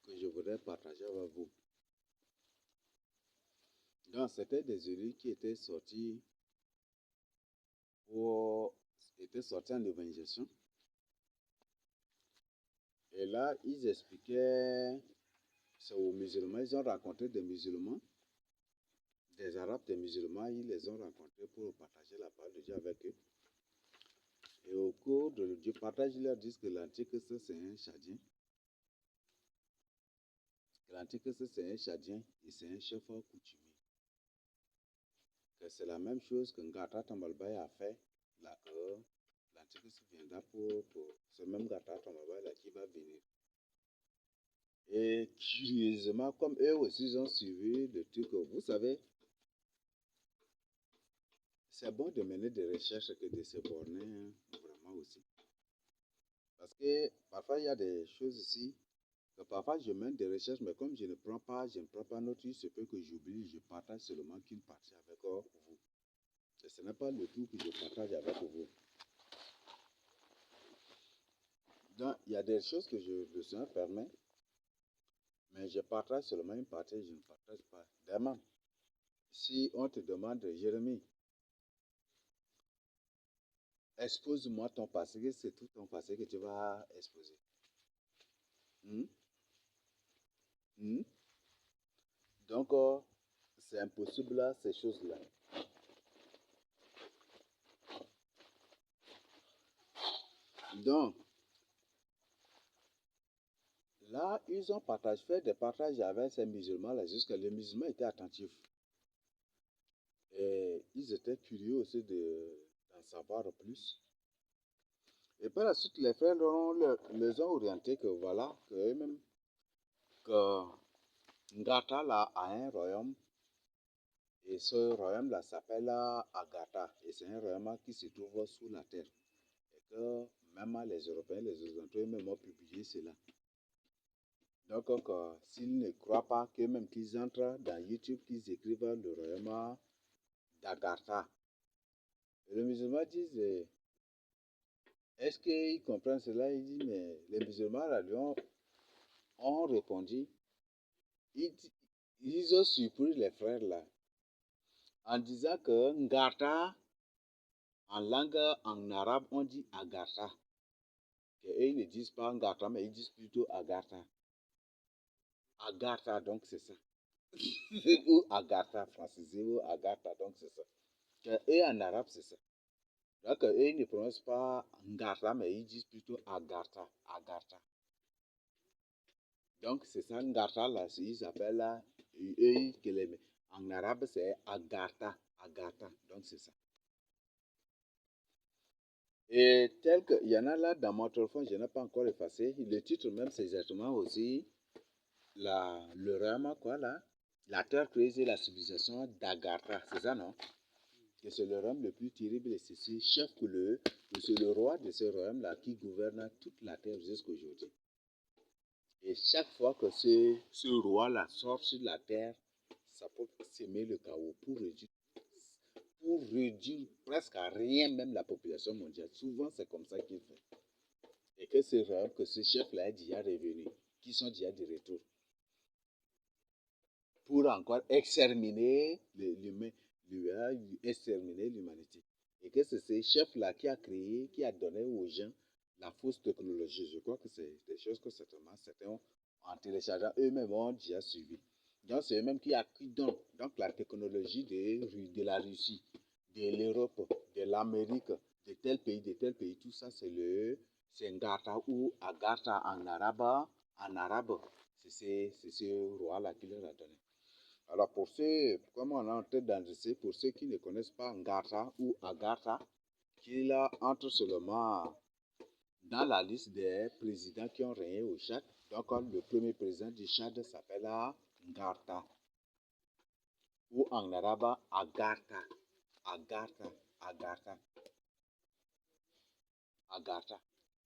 que je voudrais partager avec vous. Donc, c'était des élus qui étaient sortis en évangélisation. Et là, ils expliquaient, c'est aux musulmans, ils ont rencontré des musulmans, des arabes, des musulmans, ils les ont rencontrés pour partager la parole de Dieu avec eux. Et au cours du partage, ils leur disent que l'Antichrist, c'est un chadien. L'Antichrist, c'est un chadien et c'est un chef coutumier. Que c'est la même chose que Ngata Tambalbaya a fait, là, que l'Antichrist viendra pour ce même Ngata Tambalbaya là qui va venir. Et curieusement, comme eux aussi ils ont suivi le truc, vous savez, c'est bon de mener des recherches que de se borner, vraiment aussi. Parce que parfois il y a des choses ici, que parfois je mène des recherches, mais comme je ne prends pas note, il se peut que j'oublie, je partage seulement qu'une partie avec vous. Et ce n'est pas le tout que je partage avec vous. Donc, il y a des choses que le Seigneur permet, mais je partage seulement une partie, je ne partage pas. Demain, si on te demande, Jérémie, expose-moi ton passé, c'est tout ton passé que tu vas exposer. Donc, c'est impossible là, ces choses-là. Donc, là, ils ont fait des partages avec ces musulmans-là, jusque les musulmans étaient attentifs. Et ils étaient curieux aussi d'en savoir plus. Et par la suite, les frères les ont orientés que voilà, qu'eux-mêmes, que Ngata là a un royaume. Et ce royaume-là s'appelle Agatha. Et c'est un royaume qui se trouve sous la terre. Et que même les Européens, les Occidentaux, eux-mêmes ont publié cela. Donc, s'ils ne croient pas qu'eux-mêmes qu'ils entrent dans YouTube, qu'ils écrivent le royaume d'Agatha. Les musulmans disent, est-ce qu'ils comprennent cela? Ils disent, mais les musulmans là, lui ont répondu. Ils ont surpris les frères là en disant que Ngata, en langue en arabe, on dit Agatha. Et ils ne disent pas Ngata, mais ils disent plutôt Agatha. Agatha, donc c'est ça. Ou Agatha, francisé, ou Agatha, donc c'est ça. Et en arabe, c'est ça. Donc, eux, ils ne prononcent pas Ngata, mais ils disent plutôt Agatha. Agatha. Donc, c'est ça, Ngata, là, ils appellent là, en arabe, c'est Agatha. Agatha, donc c'est ça. Et tel que, il y en a là dans mon téléphone, je n'ai pas encore effacé. Le titre même, c'est exactement aussi le rama, quoi, là. La terre créée et la civilisation d'Agatha, c'est ça, non? Que c'est le royaume le plus terrible et c'est ce chef que c'est le roi de ce royaume-là qui gouverne toute la terre jusqu'à aujourd'hui. Et chaque fois que ce roi-là sort sur la terre, ça peut s'aimer le chaos pour réduire presque à rien même la population mondiale. Souvent, c'est comme ça qu'il fait. Et que ce royaume, que ce chef-là est déjà revenu, qui sont déjà de retour, pour encore exterminer exterminer l'humanité. Et que c'est ce chef-là qui a créé, qui a donné aux gens la fausse technologie. Je crois que c'est des choses que certainement certains en téléchargeant eux-mêmes ont déjà suivi. Donc c'est eux-mêmes qui donnent donc la technologie de la Russie, de l'Europe, de l'Amérique, de tel pays, tout ça c'est Ngata ou Agatha en arabe. C'est ce roi-là qui leur a donné. Alors comme on est en train d'enregistrer, pour ceux qui ne connaissent pas Ngata ou Agatha, qu'il entre seulement dans la liste des présidents qui ont régné au Tchad. Donc le premier président du Tchad s'appelle Ngata, ou en arabe Agatha. Agatha, Agatha, Agatha.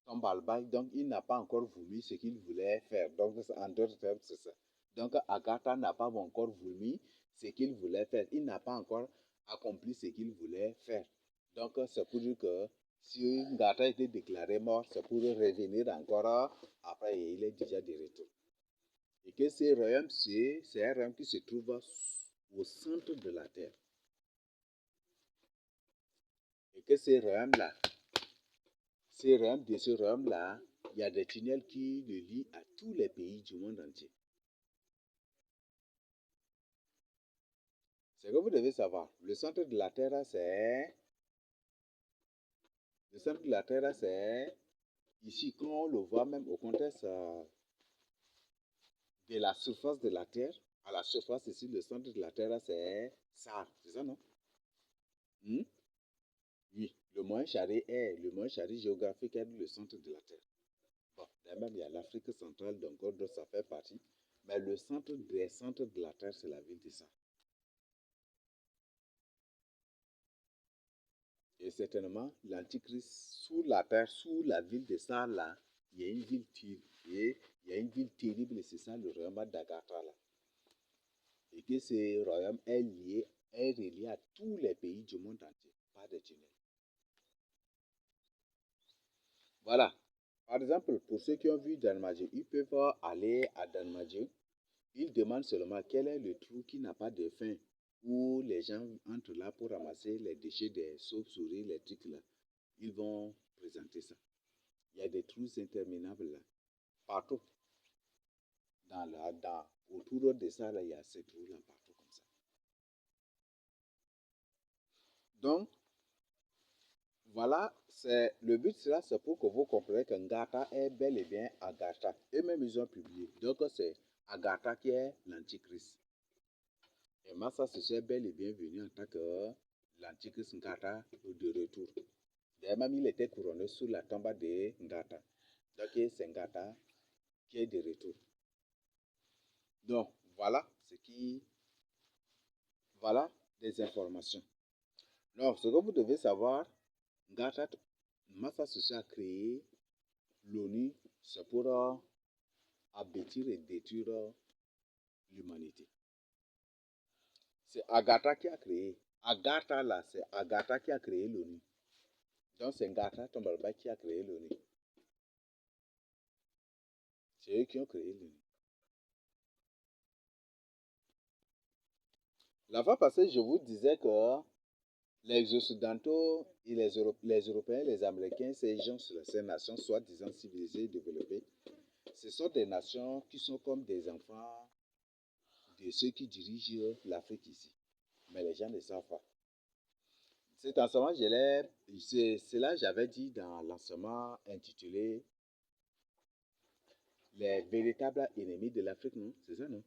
Donc il n'a pas encore voulu ce qu'il voulait faire. Donc en d'autres termes, c'est ça. Donc Agatha n'a pas encore voulu ce qu'il voulait faire. Il n'a pas encore accompli ce qu'il voulait faire. Donc c'est pour dire que si Ngata était déclaré mort, c'est pour revenir encore après et il est déjà de retour. que ce royaume, c'est un royaume qui se trouve au centre de la terre. Et que ce royaume-là, de ce royaume-là, il y a des tunnels qui le lient à tous les pays du monde entier. C'est que vous devez savoir, le centre de la terre, c'est ici, quand on le voit même au contexte de la surface de la terre, à la surface ici, le centre de la terre, c'est ça, c'est ça, non? Hmm? Oui, le moyen charré géographique est le centre de la terre. Bon, même il y a l'Afrique centrale, donc ça fait partie. Mais le centre des centres de la terre, c'est la ville de ça. Et certainement, l'Antichrist, sous la terre, sous la ville de ça, là, il y a une ville terrible, et c'est ça le royaume d'Agatha, là. Et que ce royaume est relié à tous les pays du monde entier, par des tunnels. Voilà. Par exemple, pour ceux qui ont vu Danmadio, ils peuvent aller à Danmadio. Ils demandent seulement quel est le trou qui n'a pas de fin, où les gens entrent là pour ramasser les déchets des sauves-souris, les trucs là. Ils vont présenter ça. Il y a des trous interminables là, partout. Autour de ça, là, il y a ces trous là, partout comme ça. Donc, voilà, le but là, c'est pour que vous compreniez que Ngata est bel et bien Agatha. Eux-mêmes, ils ont publié. Donc, c'est Agatha qui est l'antichrist. Et Massa se est bel et bien venu en tant que l'antichrist Ngata de retour. D'ailleurs, même il était couronné sous la tombe de Ngata. Donc, c'est Ngata qui est de retour. Donc, voilà voilà des informations. Donc, ce que vous devez savoir, Ngata, Massa se a créé l'ONU, c'est pour abêtir et détruire l'humanité. C'est Agatha qui a créé. Agatha là, c'est Agatha qui a créé l'ONU. Donc c'est Ngata Tombalba qui a créé l'ONU. C'est eux qui ont créé l'ONU. La fois passée, je vous disais que les Occidentaux et les Européens, les Américains, ces nations soi-disant civilisées et développées, ce sont des nations qui sont comme des enfants de ceux qui dirigent l'Afrique ici. Mais les gens ne savent pas. Cet enseignement, cela j'avais dit dans l'enseignement intitulé Les véritables ennemis de l'Afrique, non? C'est ça, non?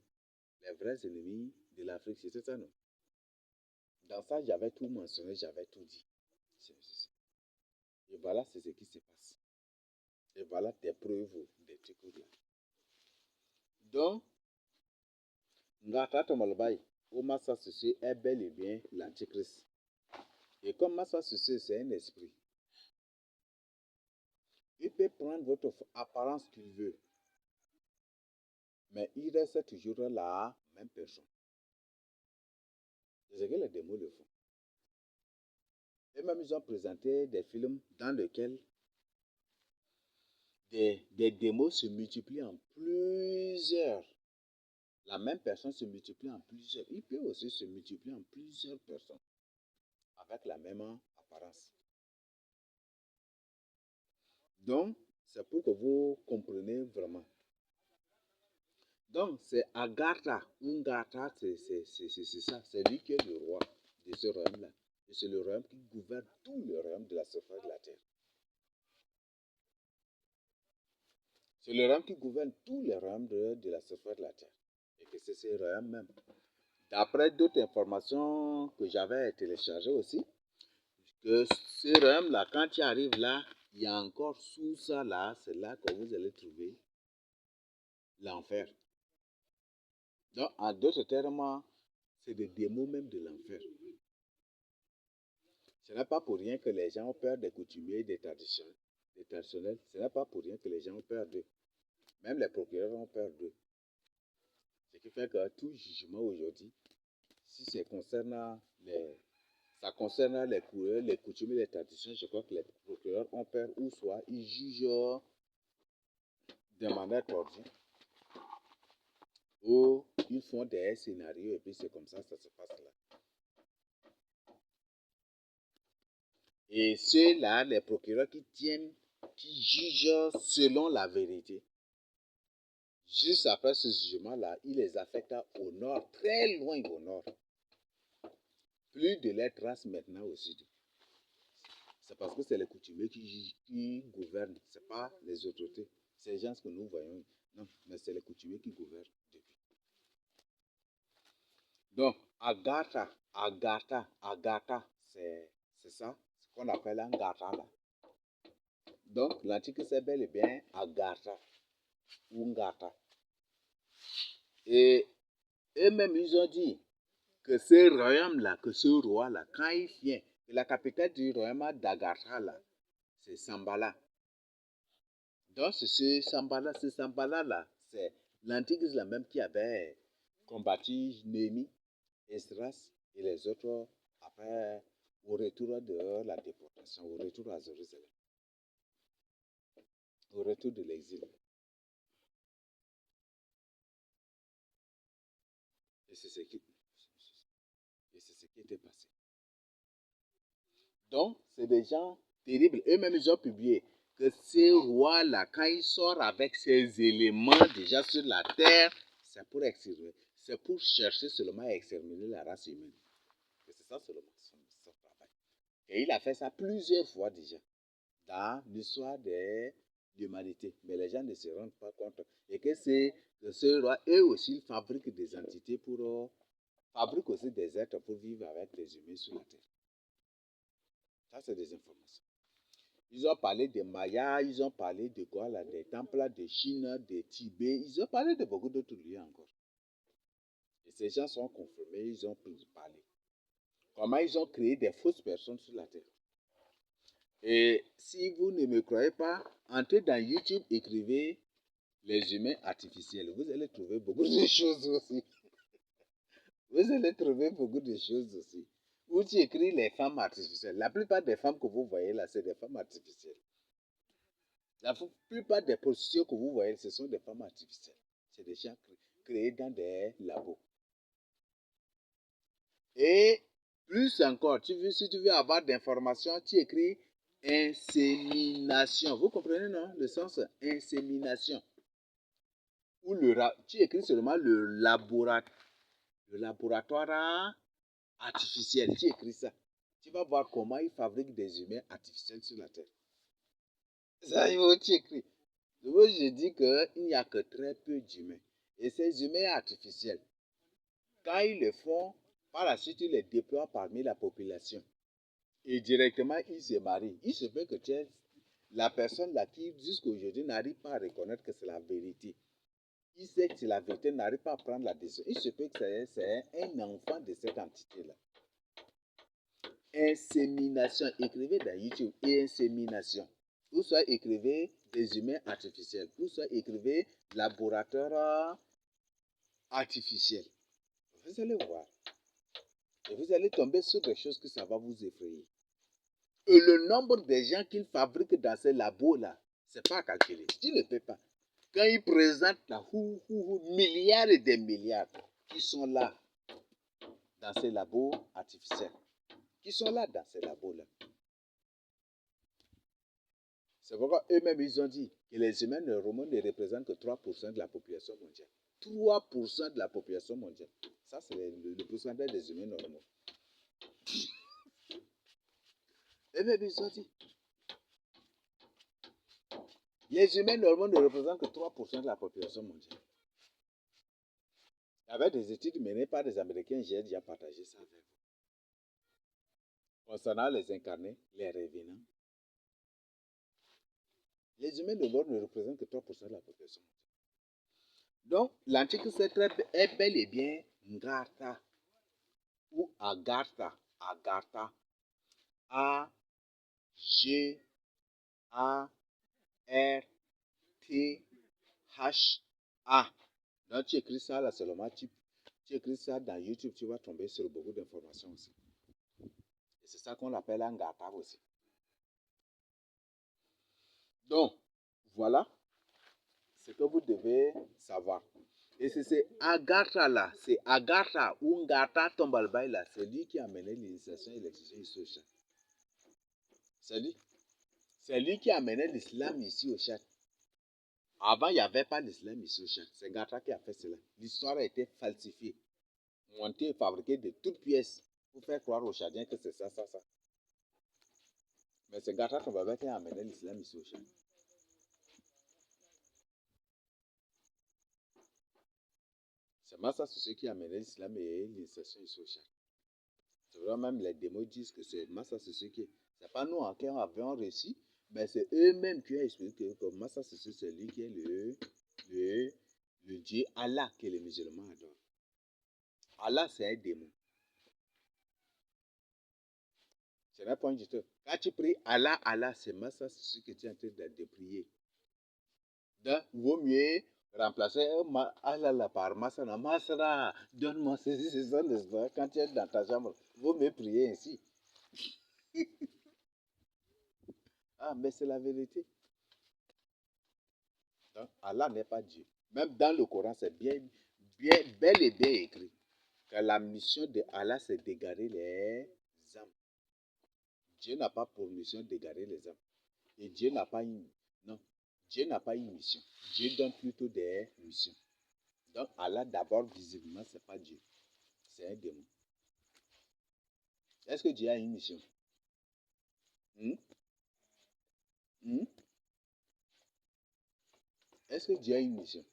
Les vrais ennemis de l'Afrique, c'est ça, non? Dans ça, j'avais tout mentionné, j'avais tout dit. Et voilà, c'est ce qui se passe. Et voilà des preuves, des trucs là. Donc, Ngata Tomalbaï, au Massa Sussé est bel et bien l'antichrist. Et comme Massa Sussé, c'est un esprit, il peut prendre votre apparence qu'il veut, mais il reste toujours la même personne. C'est ce que les démons le font. Et même ils ont présenté des films dans lesquels des démos se multiplient en plusieurs. La même personne se multiplie en plusieurs. Il peut aussi se multiplier en plusieurs personnes avec la même apparence. Donc, c'est pour que vous compreniez vraiment. Donc, c'est Agatha. Ngata, c'est ça. C'est lui qui est le roi de ce royaume-là. Et c'est le royaume qui gouverne tout le royaume de la surface de la terre. C'est le royaume qui gouverne tous les royaumes de la surface de la terre. Et que c'est ce royaume même. D'après d'autres informations que j'avais téléchargées aussi, que ce royaume-là, quand tu arrives là, il y a encore sous ça là, c'est là que vous allez trouver l'enfer. Donc, en d'autres termes, c'est des démons même de l'enfer. Ce n'est pas pour rien que les gens ont peur des coutumiers, des traditionnels. Ce n'est pas pour rien que les gens ont peur d'eux. Même les procureurs ont peur d'eux. Ce qui fait que tout jugement aujourd'hui, si ça concerne les coutumes et les traditions, je crois que les procureurs ont peur ou soit ils jugent de manière tordue. où ils font des scénarios et puis c'est comme ça se passe là. Et ceux-là, les procureurs qui jugent selon la vérité, juste après ce jugement-là, ils les affectent au nord, très loin au nord. Plus de les traces maintenant au sud. C'est parce que c'est les coutumiers qui gouvernent, ce n'est pas les autorités. C'est les gens que nous voyons. Non, mais c'est les coutumiers qui gouvernent depuis. Donc, Agatha, c'est ça, ce qu'on appelle un gata là. Donc, l'antique c'est bel et bien Agatha ou Ngata. Et eux-mêmes, ils ont dit que ce royaume-là, que ce roi-là, quand il vient, la capitale du royaume d'Agatha là, c'est Sambala. Donc, ce Sambala-là, c'est l'Antichrist là même qui avait combattu Néhémie, Esdras et les autres après, au retour de la déportation, au retour à Jérusalem, au retour de l'exil. Et c'est ce qui était passé. Donc, c'est des gens terribles. Eux-mêmes, ils ont publié que ces rois-là, quand ils sortent avec ces éléments déjà sur la terre, c'est pour chercher seulement à exterminer la race humaine. Et c'est ça seulement son travail. Et il a fait ça plusieurs fois déjà dans l'histoire de l'humanité. Mais les gens ne se rendent pas compte. Et que c'est ce roi, eux aussi, ils fabriquent des entités fabriquent aussi des êtres pour vivre avec les humains sur la terre. Ça, c'est des informations. Ils ont parlé des Mayas, ils ont parlé de quoi là, des temples de Chine, des Tibet, ils ont parlé de beaucoup d'autres lieux encore. Et ces gens sont confirmés, ils ont parlé. Comment ils ont créé des fausses personnes sur la terre. Et si vous ne me croyez pas, entrez dans YouTube, écrivez les humains artificiels. Vous allez trouver beaucoup de choses aussi. Vous allez trouver beaucoup de choses aussi. Où tu écris les femmes artificielles. La plupart des femmes que vous voyez là, c'est des femmes artificielles. La plupart des positions que vous voyez, ce sont des femmes artificielles. C'est des gens créés dans des labos. Et plus encore, si tu veux avoir d'informations, tu écris insémination. Vous comprenez, non? Le sens insémination. Ou tu écris seulement le laboratoire artificiel. Tu écris ça. Tu vas voir comment ils fabriquent des humains artificiels sur la Terre. Ça, il faut tu écris. Je dis qu'il n'y a que très peu d'humains. Et ces humains artificiels, quand ils le font, par la suite, ils les déploient parmi la population. Et directement, ils se marient. Il se peut que tu es la personne là qui, jusqu'à aujourd'hui, n'arrive pas à reconnaître que c'est la vérité. Il sait que c'est la vérité, n'arrive pas à prendre la décision. Il se peut que c'est un enfant de cette entité-là. Insémination. Écrivez dans YouTube, insémination. Ou soit écrivez des humains artificiels. Ou soit écrivez laboratoire artificiel. Vous allez voir. Et vous allez tomber sur des choses que ça va vous effrayer. Et le nombre de gens qu'ils fabriquent dans ces labos-là, c'est pas à calculer. Tu ne peux pas. Quand ils présentent là, milliards et des milliards qui sont là dans ces labos artificiels. Qui sont là dans ces labos-là. C'est pourquoi eux-mêmes, ils ont dit que les humains normaux ne représentent que 3% de la population mondiale. 3% de la population mondiale. Ça, c'est le pourcentage des humains normaux. Eux-mêmes, ils ont dit. Les humains normaux ne représentent que 3% de la population mondiale. Avec des études menées par des Américains, j'ai déjà partagé ça avec vous. Concernant les incarnés, les revenants, les humains de bord ne représentent que 3% de la population mondiale. Donc, l'antique est bel et bien Ngarta ou Agartha. Agartha. A-G-A-R-T-H-A. Donc, tu écris ça là seulement, tu écris ça dans YouTube, tu vas tomber sur beaucoup d'informations aussi. Et c'est ça qu'on appelle un Ngarta aussi. Donc, voilà ce que vous devez savoir. Et c'est Agatha là, c'est Agatha ou Ngata Tombalbaï là, c'est lui qui a mené l'initiation et l'excision ici au Tchad. C'est lui qui a mené l'islam ici au Tchad. Avant, il n'y avait pas l'islam ici au Tchad. C'est Ngata qui a fait cela. L'histoire a été falsifiée, montée et fabriquée de toutes pièces pour faire croire aux Tchadiens que c'est ça. Mais c'est Ngata Tombalbaï qui a amené l'islam ici au Tchad. C'est Massa Sissoko qui a amené l'islam et l'initiation ici au Tchad. C'est vrai, même les démos disent que c'est Massa Sissoko. C'est pas nous qui avons réussi, mais c'est eux-mêmes qui ont expliqué que Massa Sissoko, c'est lui qui est le Dieu Allah que les musulmans adorent. Allah, c'est un démon. Ce n'est pas un Dieu. Quand tu pries Allah, Allah, c'est Massa Sissoko que tu es en train de prier. Donc, vaut mieux remplacer Allah par Masana. Masana, donne-moi ceci, c'est ça, quand tu es dans ta chambre. Vaut mieux prier ainsi. Ah, mais c'est la vérité. Donc, Allah n'est pas Dieu. Même dans le Coran, c'est bel et bien écrit que la mission de Allah, c'est d'égarer les âmes. Dieu n'a pas pour mission d'égarer les âmes. Et Dieu n'a pas non, Dieu n'a pas une mission. Dieu donne plutôt des missions. Donc, Allah, d'abord, visiblement, ce n'est pas Dieu. C'est un démon. Est-ce que Dieu a une mission? Hmm? Hmm? Est-ce que Dieu a une mission?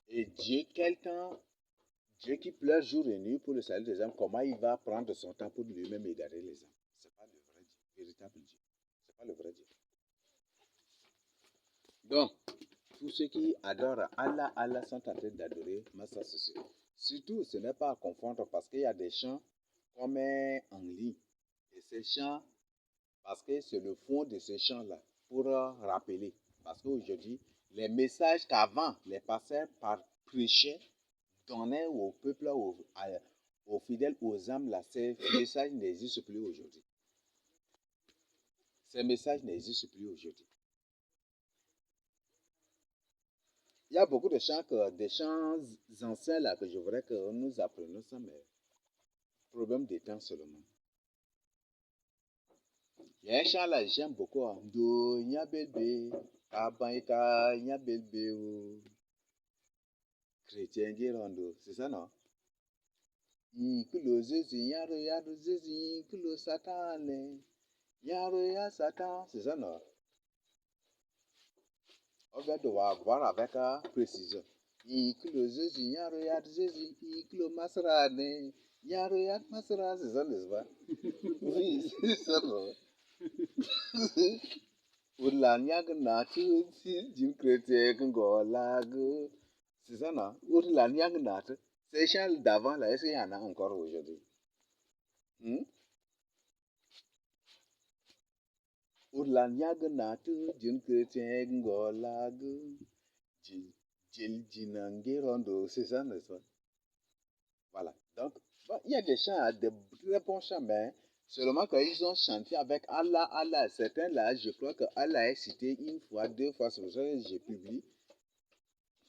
Et Dieu, quel temps, Dieu qui pleure jour et nuit pour le salut des âmes, comment il va prendre son temps pour lui-même égarer les âmes? Ce n'est pas le vrai Dieu, véritable Dieu. Ce n'est pas le vrai Dieu. Donc, tous ceux qui adorent Allah, Allah sont en train d'adorer Massa Sissoko. Surtout, ce n'est pas à confondre parce qu'il y a des chants qu'on met en ligne. Et ces chants, parce que c'est le fond de ces chants-là, pour rappeler. Parce qu'aujourd'hui, les messages qu'avant les pasteurs prêchaient, donnaient au peuple, aux fidèles, aux âmes, là, ces messages n'existent plus aujourd'hui. Ces messages n'existent plus aujourd'hui. Il y a beaucoup de chants, des chants anciens là que je voudrais que nous apprenions ça, mais problème de temps seulement. Il y a un chant là, j'aime beaucoup. Do nya belbe, kabaika nya belbe, chrétien girondo, c'est ça non? Ikulo zezi, yaro yaro zezi, ikulo satane, yaro ya satan, c'est ça non? On vient devoir voir avec précision. Ikulo zezi, yaro yaro zezi, ikulo masrane, yaro ya masra, c'est ça n'est-ce pas? Oui, c'est ça non? Urlanyag natu jim chrétien ngolag. C'est ça non? Urlanyag natu. Ces chants d'avant là, est-ce qu'il y en a encore aujourd'hui? Hmm? Urlanyag natu jim chrétien ngolag. Jinangerondo. C'est ça n'est-ce pas? Voilà. Donc, bon, il y a des chants, des très bons chants, mais seulement qu'ils ont chanté avec Allah, Allah. Certains là, je crois que Allah est cité une fois, deux fois, c'est pour ça que j'ai publié.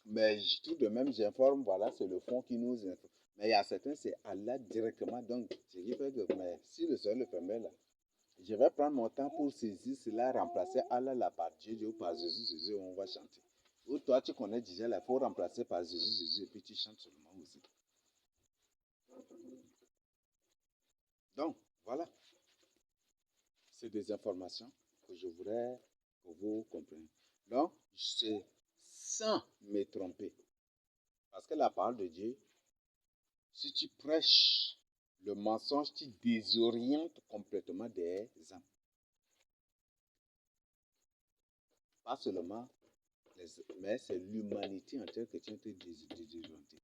Mais tout de même, j'informe, voilà, c'est le fond qui nous informe. Mais il y a certains, c'est Allah directement. Donc, ce qui fait que, mais si le Seigneur le permet là, je vais prendre mon temps pour saisir cela, remplacer Allah là par Dieu, Dieu par Jésus, Jésus, on va chanter. Ou toi, tu connais déjà là, il faut remplacer par Jésus, Jésus, et puis tu chantes seulement aussi. Donc, voilà. C'est des informations que je voudrais que vous compreniez. Donc, c'est sans me tromper. Parce que la parole de Dieu, si tu prêches le mensonge, tu désorientes complètement des âmes. Pas seulement, mais c'est l'humanité entière que tu es en train de désorienter.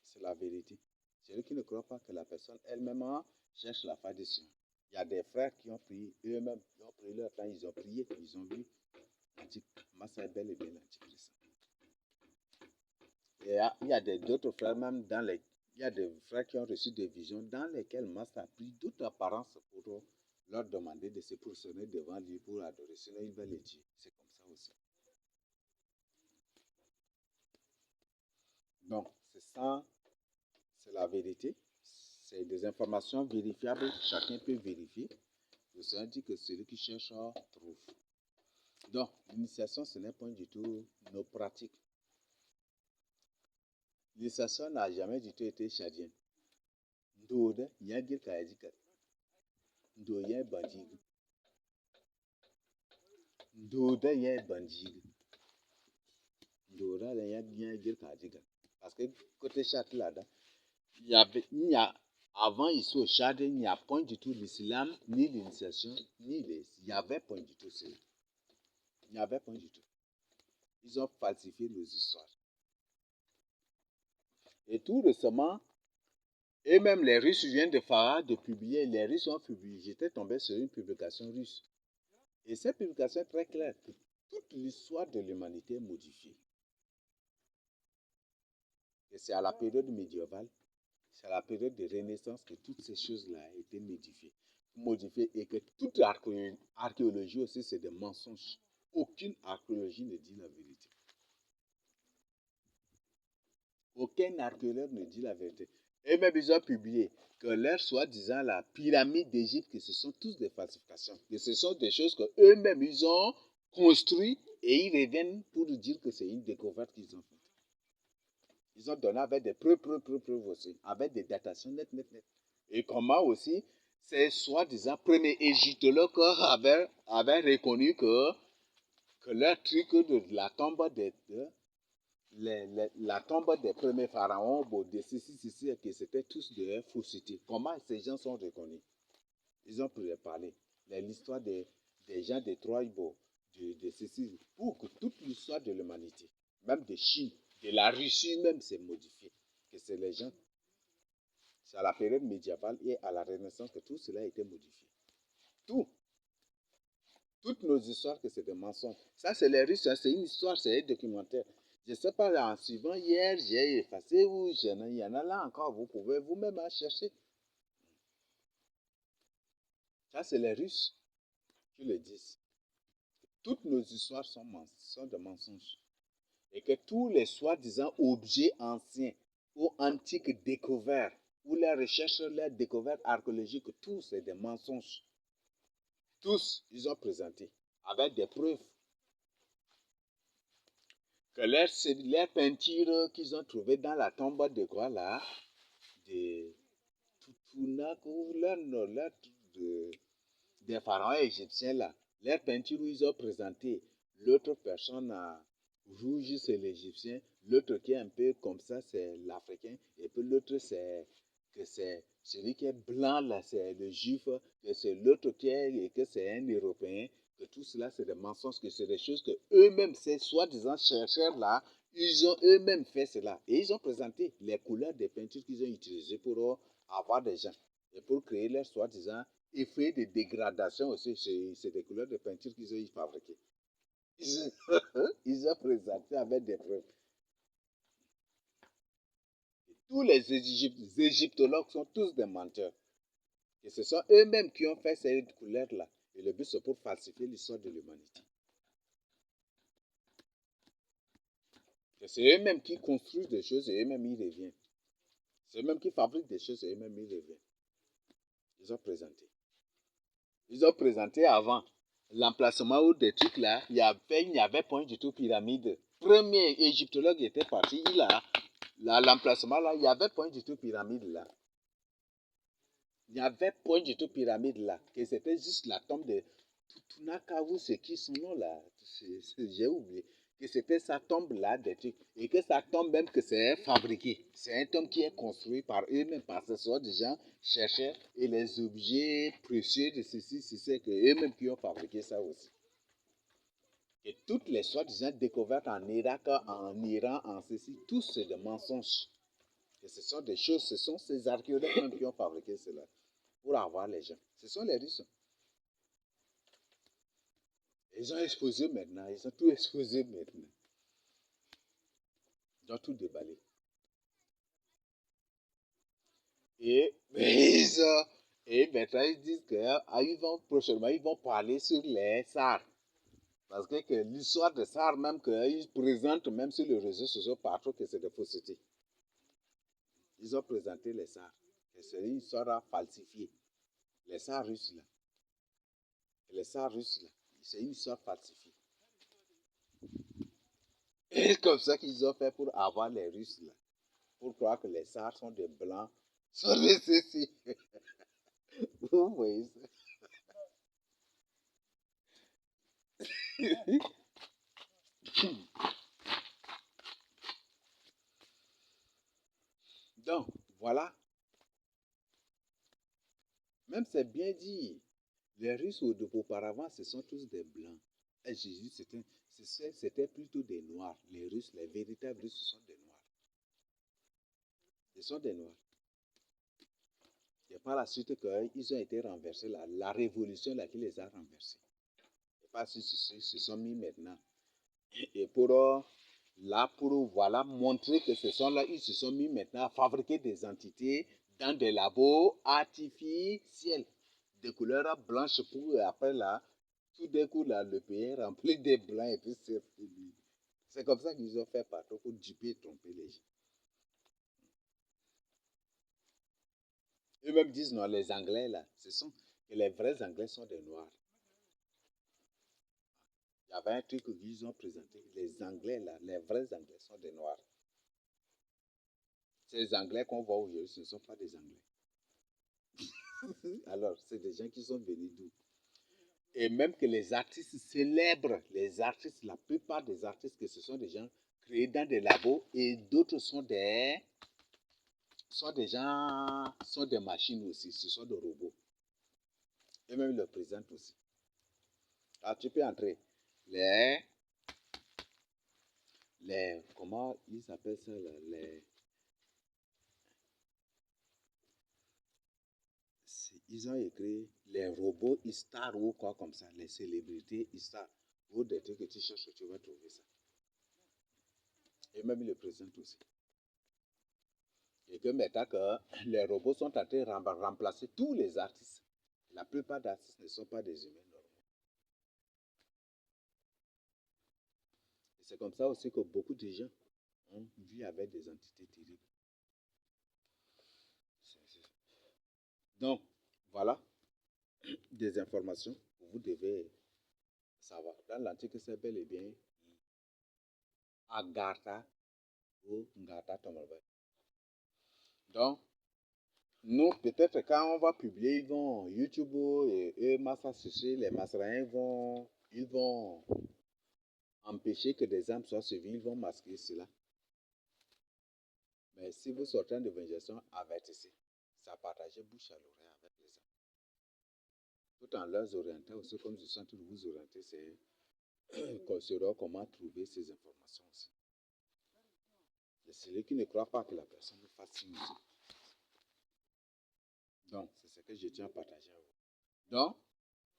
C'est la vérité. Celui qui ne croit pas que la personne elle-même cherche la perdition. Il y a des frères qui ont prié eux-mêmes, ils ont pris leur temps, ils ont prié, ils ont vu Massa est bel et bien l'antichrist. Et il y a d'autres frères, même il y a des frères qui ont reçu des visions dans lesquelles Massa a pris d'autres apparences pour leur demander de se positionner devant lui pour adorer. Sinon, il va les tuer. C'est comme ça aussi. Donc, c'est ça, c'est la vérité. C'est des informations vérifiables. Chacun peut vérifier. Le Seigneur dit que celui qui cherche trouve. Donc, l'initiation, ce n'est pas du tout nos pratiques. L'initiation n'a jamais du tout été chadienne. Ndode, il y a dire qu'il dit que Ndode, il y a bandit. Ndode, il y a bandit. Ndode, il y a bien dire qu'il dit. Parce que côté Chad là-dedans, il y a, avant ici au Chad, il n'y a point du tout l'islam, ni l'initiation, ni les. Il n'y avait point du tout cela. Il n'y avait point du tout. Ils ont falsifié nos histoires. Et tout récemment, et même les Russes viennent de Farah de publier, les Russes ont publié, j'étais tombé sur une publication russe. Et cette publication est très claire, que toute l'histoire de l'humanité est modifiée. Et c'est à la période médiévale, c'est à la période de Renaissance que toutes ces choses-là ont été modifiées et que toute archéologie aussi, c'est des mensonges. Aucune archéologie ne dit la vérité. Aucun archéologue ne dit la vérité. Et même ils ont publié que leur soi-disant la pyramide d'Égypte, que ce sont tous des falsifications, que ce sont des choses que eux-mêmes ils ont construites et ils reviennent pour dire que c'est une découverte qu'ils ont faite. Ils ont donné avec des preuves aussi, avec des datations net. Et comment aussi ces soi-disant premiers égyptologues avaient reconnu que leur truc de la tombe la tombe des premiers pharaons, de ceci, que c'était tous des faussetés. Comment ces gens sont reconnus? Ils ont pu parler. L'histoire des gens de Troie, de ceci, pour que toute l'histoire de l'humanité, même de Chine, de la Russie même, s'est modifiée. Que c'est les gens, c'est à la période médiévale et à la Renaissance que tout cela a été modifié. Tout. Toutes nos histoires, que c'est des mensonges. Ça, c'est les Russes, c'est une histoire, c'est un documentaire. Je ne sais pas, en suivant hier, j'ai effacé ou il y en a là encore, vous pouvez vous-même chercher. Ça, c'est les Russes qui le disent. Toutes nos histoires sont des mensonges. Et que tous les soi-disant objets anciens ou antiques découverts, ou les recherches, les découvertes archéologiques, tous c'est des mensonges. Tous, ils ont présenté avec des preuves. Que les peintures qu'ils ont trouvées dans la tombe de quoi là, de Tutunak ou des pharaons égyptiens là, les peintures où ils ont présenté l'autre personne rouge c'est l'égyptien, l'autre qui est un peu comme ça c'est l'africain, et puis l'autre c'est celui qui est blanc là c'est le juif, que c'est l'autre qui est et que c'est un européen, que tout cela c'est des mensonges, que c'est des choses que eux-mêmes, ces soi-disant chercheurs là, ils ont eux-mêmes fait cela. Et ils ont présenté les couleurs des peintures qu'ils ont utilisées pour avoir des gens. Et pour créer leur soi-disant effet de dégradation aussi, c'est des couleurs de peinture qu'ils ont fabriquées. Ils ont présenté avec des preuves. Et tous les égyptologues sont tous des menteurs. Et ce sont eux-mêmes qui ont fait ces couleurs-là. Et le but, c'est pour falsifier l'histoire de l'humanité. Et c'est eux-mêmes qui construisent des choses et eux-mêmes ils reviennent. C'est eux-mêmes qui fabriquent des choses et eux-mêmes ils reviennent. Ils ont présenté. Ils ont présenté avant l'emplacement où des trucs là, il n'y avait point du tout pyramide. Premier égyptologue était parti, l'emplacement là, il n'y avait point du tout pyramide là. Il n'y avait point du tout pyramide là. Que c'était juste la tombe de Tutunakawu, c'est qui son nom là? J'ai oublié. Que c'était sa tombe là, des trucs. Et que sa tombe même que c'est fabriqué. C'est un tombe qui est construit par eux-mêmes, par ce soit des gens cherchaient et les objets précieux de ceci, c'est que eux-mêmes qui ont fabriqué ça aussi. Et toutes les soi-disant découvertes en Irak, en Iran, en ceci, tous c'est des mensonges. Et ce sont des choses, ce sont ces archéologues même qui ont fabriqué cela pour avoir les gens. Ce sont les Russes. Ils ont exposé maintenant, ils ont tout exposé maintenant. Ils ont tout déballé. Et Et maintenant, ils disent prochainement, ils vont parler sur les SAR. Parce que l'histoire des SAR, même qu'ils présentent même sur les réseaux sociaux partout que c'est des faussetés. Ils ont présenté les SAR. Que c'est une histoire falsifiée. Les SAR russes là. Les SAR russes là. C'est une histoire falsifiée. Et comme ça qu'ils ont fait pour avoir les Russes là. Pour croire que les SAR sont des blancs. Sont des ceci. Vous voyez ça. Donc, voilà. Même c'est bien dit. Les Russes auparavant, ce sont tous des blancs. Et Jésus, c'était plutôt des noirs. Les Russes, les véritables Russes, ce sont des noirs. Ce sont des noirs. Et par la suite, ils ont été renversés. La révolution là, qui les a renversés. Et par la suite, ils se sont mis maintenant. Et pour voilà, montrer que ce sont là, ils se sont mis maintenant à fabriquer des entités dans des labos artificiels de couleur blanche pour après là, tout d'un coup là, le pays est rempli de blancs et puis c'est fini. C'est comme ça qu'ils ont fait partout pour duper et tromper les gens. Eux-mêmes disent non, les Anglais là, que les vrais Anglais sont des Noirs. Il y avait un truc qu'ils ont présenté, les Anglais là, les vrais Anglais sont des Noirs. Ces Anglais qu'on voit aujourd'hui, ce ne sont pas des Anglais. Alors, c'est des gens qui sont venus d'où? Et même que les artistes célèbres, les artistes, la plupart des artistes, que ce sont des gens créés dans des labos et d'autres sont des gens, sont des machines aussi, ce sont des robots. Et même ils le présentent aussi. Alors, tu peux entrer. Comment ils appellent ça là, ils ont écrit les robots Istar ou quoi comme ça, les célébrités Istar. Ou des trucs que tu cherches, tu vas trouver ça. Et même ils le présentent aussi. Et que maintenant que les robots sont en train de remplacer tous les artistes. La plupart des artistes ne sont pas des humains normaux. Et c'est comme ça aussi que beaucoup de gens ont vu avec des entités terribles. Donc, voilà des informations que vous devez savoir. Dans l'Antique, c'est bel et bien Agartha ou Ngata Tomalba. Donc, nous, peut-être quand on va publier, ils vont YouTube et Massa les Masraïens ils vont empêcher que des âmes soient suivies, ils vont masquer cela. Mais si vous sortez de l'évangélisation, avertissez. Ça partagez bouche à l'oreille avec les âmes. Tout en leur orientant aussi, comme je suis en train de vous orienter, c'est qu'on saura comment trouver ces informations aussi. Et celui qui ne croit pas que la personne est facile aussi. Donc, c'est ce que je tiens à partager avec vous. Donc,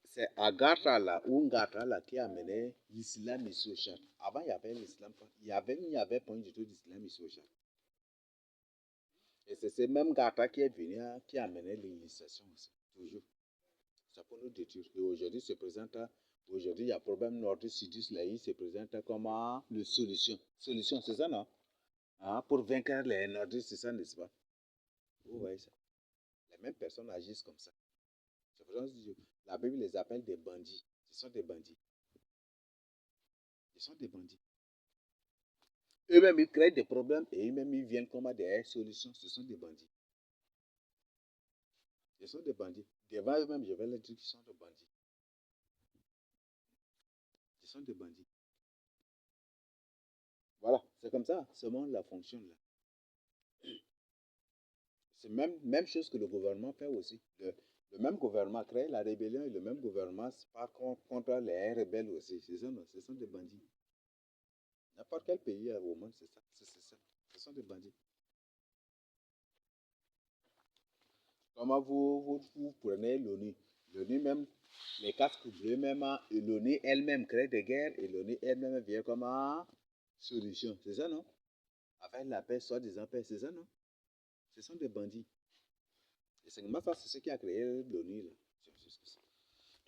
c'est Agartha là, ou Ngatra là, qui a amené l'islam ici au Tchad. Avant, il y avait l'islam, il n'y avait pas du tout d'islam ici au Tchad. Et c'est ce même Ngatra qui est venu, qui a amené l'initiation aussi, toujours. Ça peut nous détruire. Et aujourd'hui, aujourd'hui, il y a problème nord-sud, là, il se présente comme une solution. Solution, c'est ça, non? Hein, pour vaincre les nordistes, c'est ça, n'est-ce pas? Vous voyez ça? Les mêmes personnes agissent comme ça. C'est pour ça que la Bible les appelle des bandits. Ce sont des bandits. Ils sont des bandits. Eux-mêmes, ils créent des problèmes et eux-mêmes, ils viennent comme des solutions. Ce sont des bandits. Ils sont des bandits. Devant eux-mêmes, je vais leur dire qu'ils sont des bandits. Ils sont des bandits. Voilà, c'est comme ça. Ce monde là fonctionne là. C'est même chose que le gouvernement fait aussi. Le même gouvernement crée la rébellion et le même gouvernement se part contre les rebelles aussi. C'est ça, non? Ce sont des bandits. N'importe quel pays au monde, c'est ça. C'est ça. Ce sont des bandits. Comment vous prenez l'ONU? L'ONU même, les casques bleus même, l'ONU elle-même crée des guerres et l'ONU elle-même vient comme solution. C'est ça, non? Avec la paix, soi-disant paix, c'est ça, non? Ce sont des bandits. Et c'est ce qui a créé l'ONU.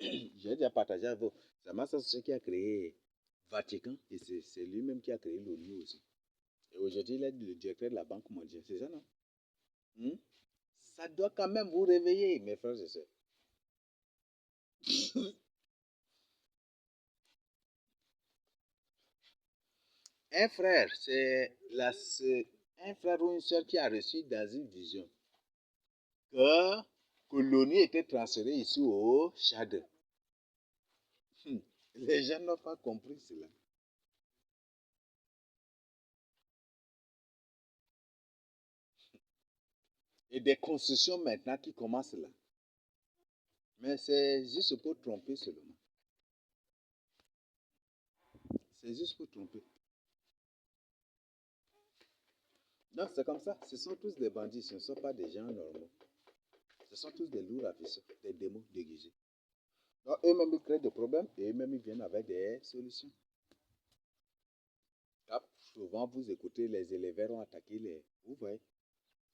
J'ai déjà partagé avec vous. C'est ce qui a créé Vatican. Et c'est lui-même qui a créé l'ONU aussi. Et aujourd'hui, il est le directeur de la Banque mondiale. C'est ça, non? Ça doit quand même vous réveiller, mes frères et sœurs. Un frère, un frère ou une soeur qui a reçu dans une vision que l'ONU était transférée ici au Tchad. Les gens n'ont pas compris cela. Et des constructions maintenant qui commencent là. Mais c'est juste pour tromper seulement. C'est juste pour tromper. Donc c'est comme ça. Ce sont tous des bandits. Ce ne sont pas des gens normaux. Ce sont tous des lourds affichés, des démons déguisés. Donc eux-mêmes ils créent des problèmes et eux-mêmes ils viennent avec des solutions. Là, souvent vous écoutez les éleveurs ont attaqué les... Vous voyez,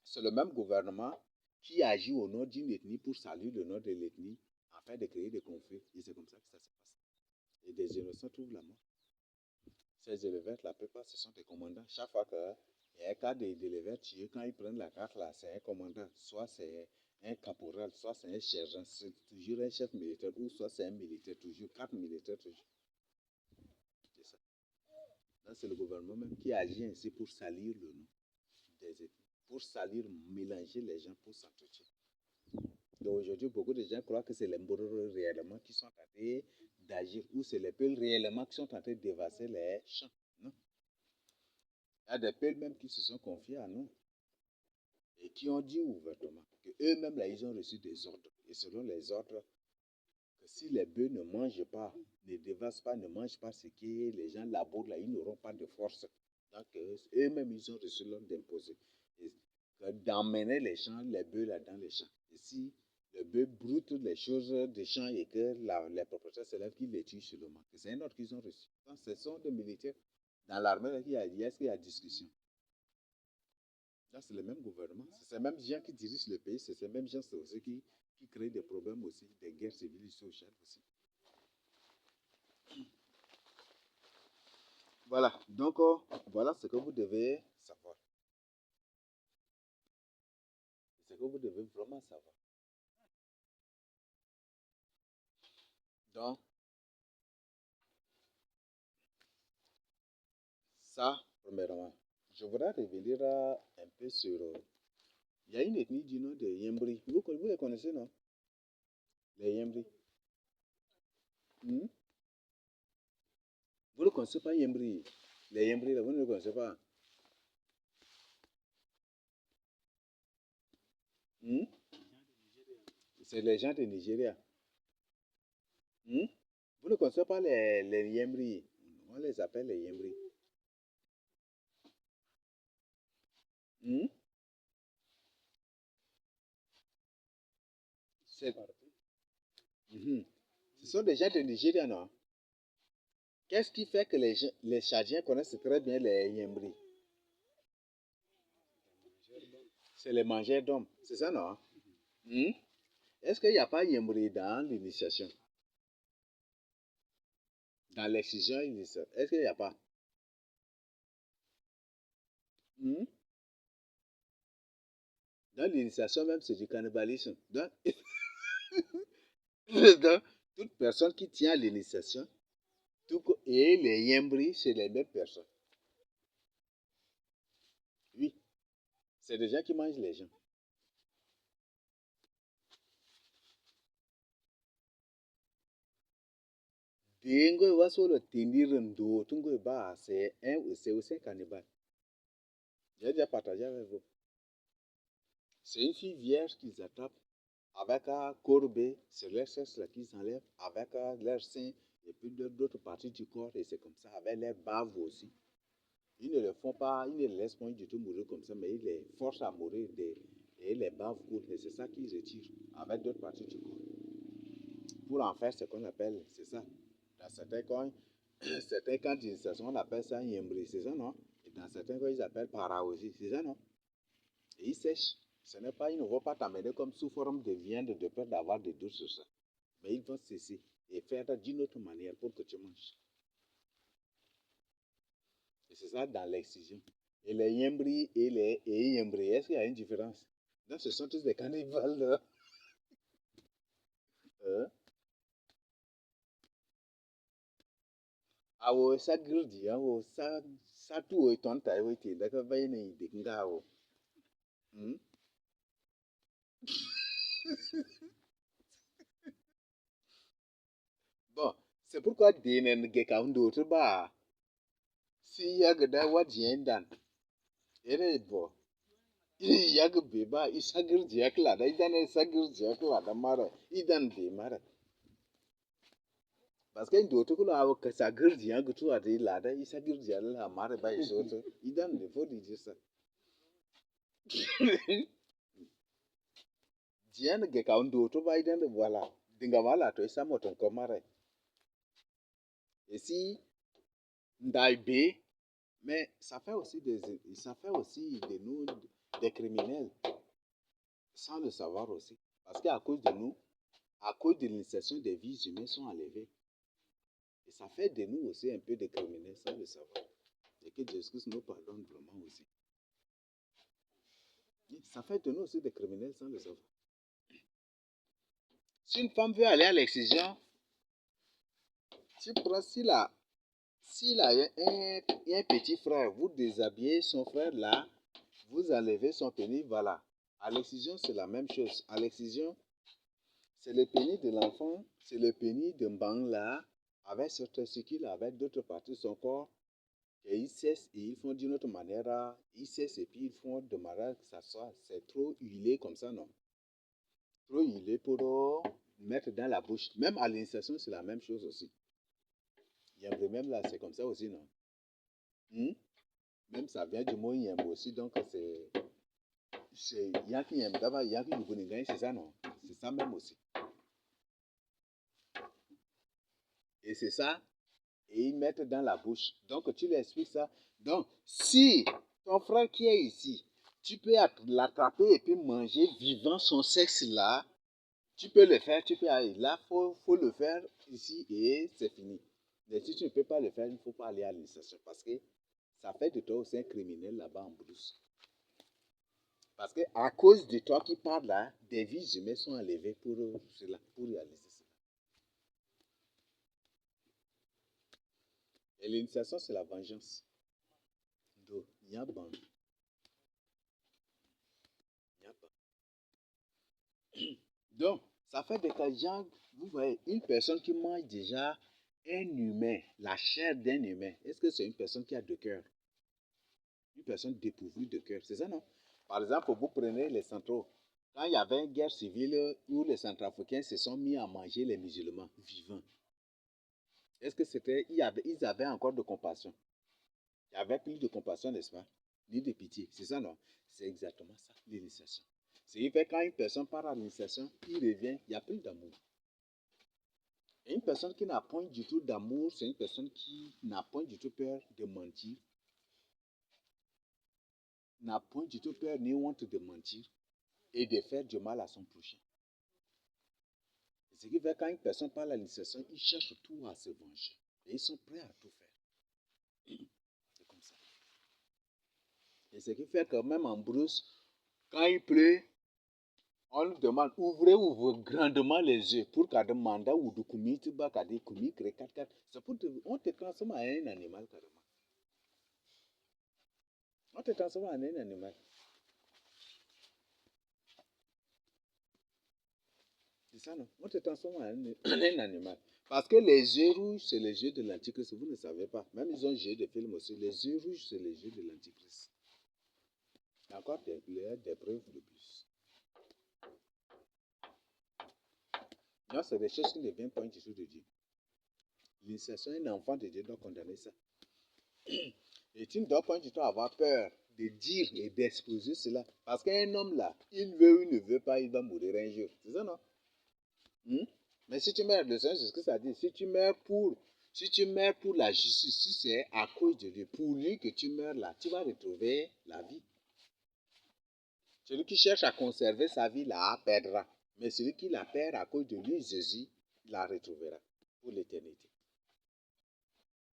c'est le même gouvernement qui agit au nom d'une ethnie pour saluer le nom de l'ethnie afin de créer des conflits. Et c'est comme ça que ça se passe. Et des innocents trouvent la mort. Ces éleveurs, la plupart, ce sont des commandants. Chaque fois qu'il y a un cas d'éleveurs tués, quand ils prennent la carte là, c'est un commandant. Soit c'est un caporal, soit c'est un sergent, c'est toujours un chef militaire, ou soit c'est un militaire, toujours, 4 militaires, toujours. C'est ça. Là, c'est le gouvernement même qui agit ainsi pour salir le nom des ethnies, pour salir, mélanger les gens pour s'entretuer. Donc aujourd'hui, beaucoup de gens croient que c'est les Mboro réellement qui sont en train d'agir, ou c'est les Peuls réellement qui sont en train de dévasser les champs. Non. Il y a des Peuls même qui se sont confiés à nous et qui ont dit ouvertement qu'eux-mêmes, là, ils ont reçu des ordres. Et selon les ordres, que si les bœufs ne mangent pas, ne dévassent pas, ne mangent pas ce que les gens labourent, là, ils n'auront pas de force. Donc, eux-mêmes, ils ont reçu l'ordre d'imposer. D'emmener les champs, les bœufs là dans les champs. Et si le bœuf broute les choses des champs et que les propriétaires se lèvent, qu'ils les tuent seulement. C'est un ordre qu'ils ont reçu. Donc, ce sont des militaires. Dans l'armée, il y a discussion. Là, c'est le même gouvernement. C'est ces mêmes gens qui dirigent le pays. C'est ces mêmes gens aussi qui créent des problèmes aussi, des guerres civiles ici au Tchad aussi. Voilà. Donc, voilà ce que vous devez savoir. Ce que vous devez vraiment savoir. Donc, ça, premièrement. Je voudrais revenir un peu sur... il y a une ethnie du nom de Yembri. Vous les connaissez, non? Les Yembri. Hmm? Vous ne connaissez pas Yembri? Les Yembri, là, vous ne le connaissez pas? Hmm? C'est les gens de Nigeria. Hmm? Vous ne connaissez pas les Yembri? On les appelle les Yembri. Hmm? Ce sont des gens de Nigeria, non? Qu'est-ce qui fait que les Tchadiens connaissent très bien les Yembri? C'est les mangeurs d'hommes. C'est ça, non? Hmm? Est-ce qu'il n'y a pas Yembri dans l'initiation? Dans l'excision initiale? Est-ce qu'il n'y a pas? Hmm? Dans l'initiation même, c'est du cannibalisme. Donc, donc, toute personne qui tient à l'initiation et les Yembri, c'est les mêmes personnes. Oui, c'est des gens qui mangent les gens. Dingo Wasolo Tindirundo, Tungo Ba, c'est aussi un cannibale. J'ai déjà partagé avec vous. C'est une fille vierge qu'ils attrapent avec un courbé sur leur sexe qu'ils enlèvent, avec leur sein et puis d'autres parties du corps, et c'est comme ça, avec leur bave aussi. Ils ne le font pas, ils ne les laissent pas du tout mourir comme ça, mais ils les forcent à mourir et les bave coulent, et c'est ça qu'ils retirent avec d'autres parties du corps. Pour en faire ce qu'on appelle, c'est ça. Dans certains cas, certains camps d'initiation, on appelle ça un yembri, c'est ça, non? Et dans certains cas, ils appellent para aussi, c'est ça, non? Et ils sèchent. Ce n'est pas, ils ne vont pas t'amener comme sous forme de viande de peur d'avoir des doutes sur ça. Mais ils vont cesser et faire d'une autre manière pour que tu manges. Et c'est ça dans l'excision. Et les yembri et les yembri, est-ce qu'il y a une différence? Donc ce sont tous des cannibales là. Hein? Awo sa girdi awo sa tu o ton tai o ti daga bayne de ngawo. Hmm? Bon, c'est pourquoi denen geka undo to ba si yaga da wajien dan. Ere bo. Yaga be ba isa girdi yakla da idan isa girdi yakla da mara idan be mara. Parce que ndo to kula awo ka sa girdi yaga tu ade la da isa girdi yakla mara ba iso to idan de fo di jisa. Diane geka undo to ba idan de voilà. Dinga mala to isa moton komare. Et si Ndaïbé, mais ça fait aussi de nous des criminels, sans le savoir aussi. Parce qu'à cause de nous, à cause de l'initiation des vies humaines sont enlevées. Et ça fait de nous aussi un peu des criminels sans le savoir. Et que Jésus nous pardonne vraiment aussi. Ça fait de nous aussi des criminels sans le savoir. Si une femme veut aller à l'excision, si s'il a un petit frère, vous déshabillez son frère là, vous enlevez son pénis, voilà. À l'excision, c'est la même chose. À l'excision, c'est le pénis de l'enfant, c'est le pénis d'un bang là, avec ce testicule, avec d'autres parties de son corps, et ils cessent et ils font d'une autre manière, ils cessent et puis ils font de manière que ça soit, c'est trop huilé comme ça, non? Trop huilé pour mettre dans la bouche. Même à l'initiation, c'est la même chose aussi. Il y a même là, c'est comme ça aussi, non? Hmm? Même ça vient du mot yembo aussi, donc c'est Yankee Yemdaba, Yankee Yubuningan, c'est ça, non? C'est ça même aussi. Et c'est ça, et ils mettent dans la bouche. Donc tu lui expliques ça. Donc, si ton frère qui est ici, tu peux l'attraper et puis manger vivant son sexe là, tu peux le faire, tu peux aller. Là, faut le faire ici et c'est fini. Mais si tu ne peux pas le faire, il ne faut pas aller à l'initiation parce que ça fait de toi aussi un criminel là-bas en brousse. Parce que à cause de toi qui parles là, des vies humaines sont enlevées pour cela, pour réaliser cela. Et l'initiation, c'est la vengeance. Donc, Nyaban. Donc, ça fait des cas, vous voyez, une personne qui mange déjà un humain, la chair d'un humain, est-ce que c'est une personne qui a de cœur? Une personne dépourvue de cœur, c'est ça, non? Par exemple, vous prenez les centraux. Quand il y avait une guerre civile où les centrafricains se sont mis à manger les musulmans vivants, est-ce que c'était, ils avaient encore de compassion? Il y avait plus de compassion, n'est-ce pas? Ni de pitié, c'est ça, non? C'est exactement ça, l'initiation. C'est fait quand une personne part à l'initiation, il revient, il n'y a plus d'amour. Et une personne qui n'a point du tout d'amour, c'est une personne qui n'a point du tout peur de mentir, n'a point du tout peur ni honte de mentir et de faire du mal à son prochain. Ce qui fait quand une personne parle à l'initiation, ils cherchent tout à se venger. Et ils sont prêts à tout faire. C'est comme ça. Et ce qui fait que même en brousse, quand il pleut, on lui demande ouvrez grandement les yeux pour qu'à demander ou de kumi tu bas qu'à des kumi crée 4. C'est pour te, on te transforme en un animal carrément. On te transforme en un animal. C'est ça, non? On te transforme en un animal. Parce que les yeux rouges, c'est les yeux de l'Antichrist. Vous ne savez pas. Même ils ont joué des films aussi. Les yeux rouges, c'est les yeux de l'Antichrist. Il y a encore des preuves de plus. Non, c'est des choses qui ne viennent pas du tout de Dieu. L'initiation, un enfant de Dieu doit condamner ça. Et tu ne dois pas du tout avoir peur de dire et d'exposer cela. Parce qu'un homme là, il veut ou il ne veut pas, il va mourir un jour. C'est ça, non? Mais si tu meurs, le Seigneur, c'est ce que ça dit. Si tu meurs pour la justice, si c'est à cause de Dieu, pour lui que tu meurs là, tu vas retrouver la vie. Celui qui cherche à conserver sa vie la perdra. Mais celui qui la perd à cause de lui, Jésus, la retrouvera pour l'éternité.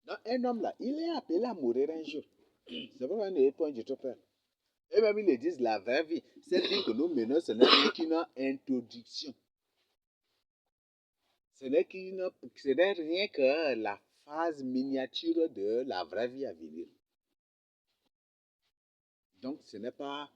Donc, un homme là, il est appelé à mourir un jour. C'est pourquoi il ne point du tout peur. Et même ils disent la vraie vie. Cette vie que nous menons, ce n'est qu'une introduction. Ce n'est rien que la phase miniature de la vraie vie à venir. Donc, ce n'est pas